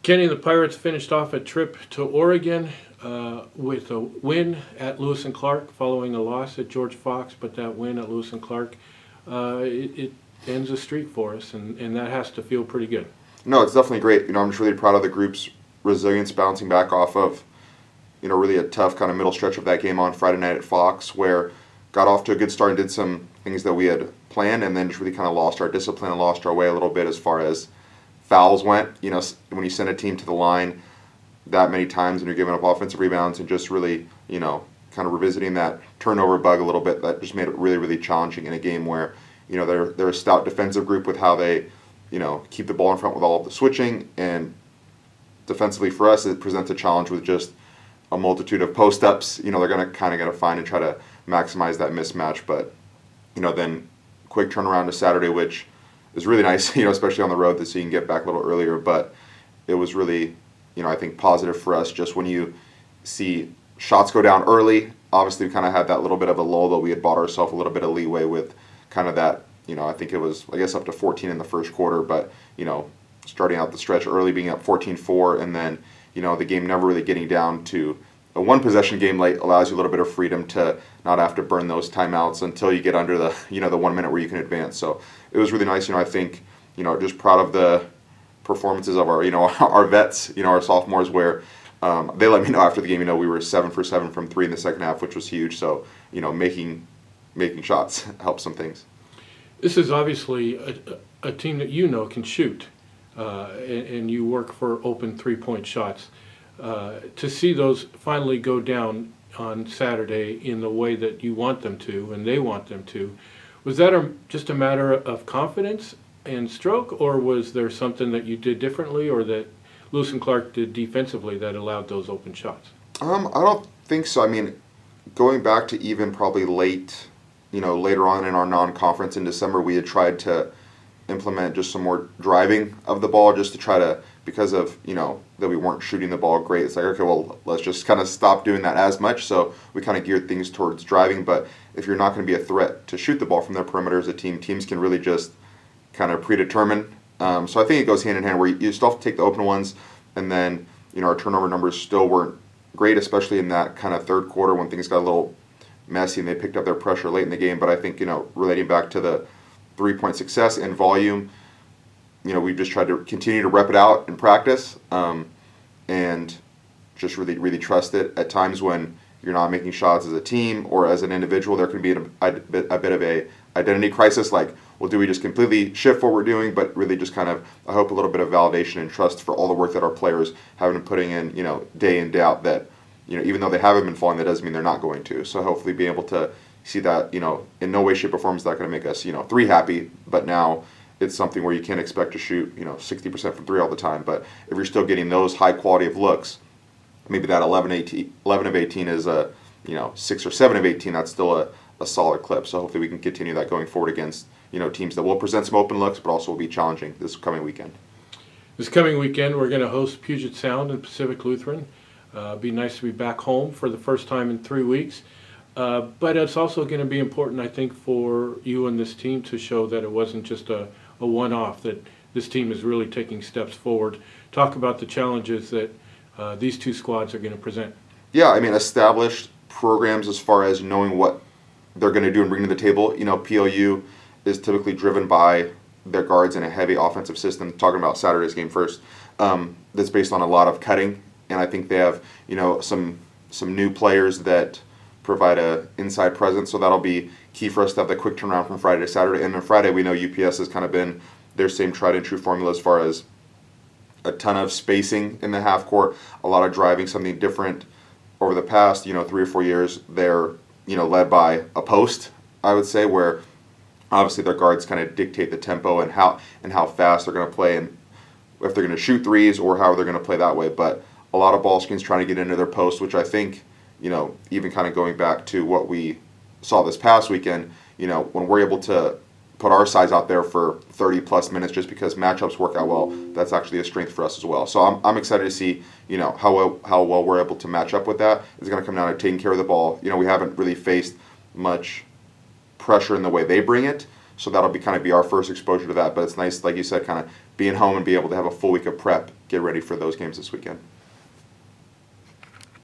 Kenny, the Pirates finished off a trip to Oregon with a win at Lewis and Clark following a loss at George Fox, but that win at Lewis and Clark, it ends a streak for us, and that has to feel pretty good. No, it's definitely great. I'm just really proud of the group's resilience bouncing back off of, really a tough kind of middle stretch of that game on Friday night at Fox, where got off to a good start and did some things that we had planned, and then just really kind of lost our discipline and lost our way a little bit as far as fouls went. When you send a team to the line that many times and you're giving up offensive rebounds and just really, kind of revisiting that turnover bug a little bit, that just made it really, really challenging in a game where, they're a stout defensive group with how they, keep the ball in front with all of the switching, and defensively for us it presents a challenge with just a multitude of post-ups. They're going to kind of got to find and try to maximize that mismatch, but, then quick turnaround to Saturday, which is really nice, especially on the road, so you can get back a little earlier. But it was really, I think positive for us just when you see shots go down early. Obviously, we kind of had that little bit of a lull, but we had bought ourselves a little bit of leeway with kind of that, I think it was, up to 14 in the first quarter, but, starting out the stretch early, being up 14-4, and then, the game never really getting down to a one-possession game late allows you a little bit of freedom to not have to burn those timeouts until you get under the, the 1 minute where you can advance. So it was really nice. I think, just proud of the performances of our, our vets, our sophomores, where they let me know after the game, we were 7 for 7 from 3 in the second half, which was huge. So, making shots helps some things. This is obviously a team that can shoot, and you work for open three-point shots. To see those finally go down on Saturday in the way that you want them to and they want them to, was that just a matter of confidence and stroke, or was there something that you did differently or that Lewis and Clark did defensively that allowed those open shots? I don't think so. Going back to even probably later on in our non-conference in December, we had tried to implement just some more driving of the ball just to try to, because of, that we weren't shooting the ball great. It's like, okay, well, let's just kind of stop doing that as much. So we kind of geared things towards driving. But if you're not going to be a threat to shoot the ball from their perimeter as a team, teams can really just kind of predetermine. So I think it goes hand in hand where you still have to take the open ones. And then, our turnover numbers still weren't great, especially in that kind of third quarter when things got a little messy and they picked up their pressure late in the game. But I think, relating back to the three-point success and volume, we've just tried to continue to rep it out in practice, and just really, really trust it. At times when you're not making shots as a team or as an individual, there can be a bit of a identity crisis, like, well, do we just completely shift what we're doing? But really just kind of, I hope, a little bit of validation and trust for all the work that our players have been putting in, day in, day out, that, even though they haven't been falling, that doesn't mean they're not going to. So hopefully being able to see that, in no way, shape, or form is that going to make us, 3 happy, but now it's something where you can't expect to shoot, 60% from 3 all the time. But if you're still getting those high quality of looks, maybe that 11 of 18 is a, 6 or 7 of 18, that's still a solid clip. So hopefully we can continue that going forward against, teams that will present some open looks, but also will be challenging this coming weekend. This coming weekend, we're going to host Puget Sound and Pacific Lutheran. Be nice to be back home for the first time in 3 weeks. But it's also going to be important, I think, for you and this team to show that it wasn't just a one-off, that this team is really taking steps forward. Talk about the challenges that these two squads are going to present. Yeah, established programs as far as knowing what they're going to do and bring to the table. PLU is typically driven by their guards in a heavy offensive system. Talking about Saturday's game first, that's based on a lot of cutting, and I think they have some new players that provide a inside presence, so that'll be key for us to have the quick turnaround from Friday to Saturday. And then Friday, we know UPS has kind of been their same tried and true formula as far as a ton of spacing in the half court, a lot of driving, something different. Over the past 3 or 4 years, they're led by a post, I would say, where obviously their guards kind of dictate the tempo and how fast they're going to play, and if they're going to shoot threes or how they're going to play that way. But a lot of ball screens trying to get into their post, which I think, even kind of going back to what we saw this past weekend, when we're able to put our size out there for 30 plus minutes just because matchups work out well, that's actually a strength for us as well. So I'm excited to see, how well we're able to match up with that. It's going to come down to taking care of the ball. We haven't really faced much pressure in the way they bring it, so that'll be our first exposure to that. But it's nice, like you said, kind of being home and be able to have a full week of prep, get ready for those games this weekend.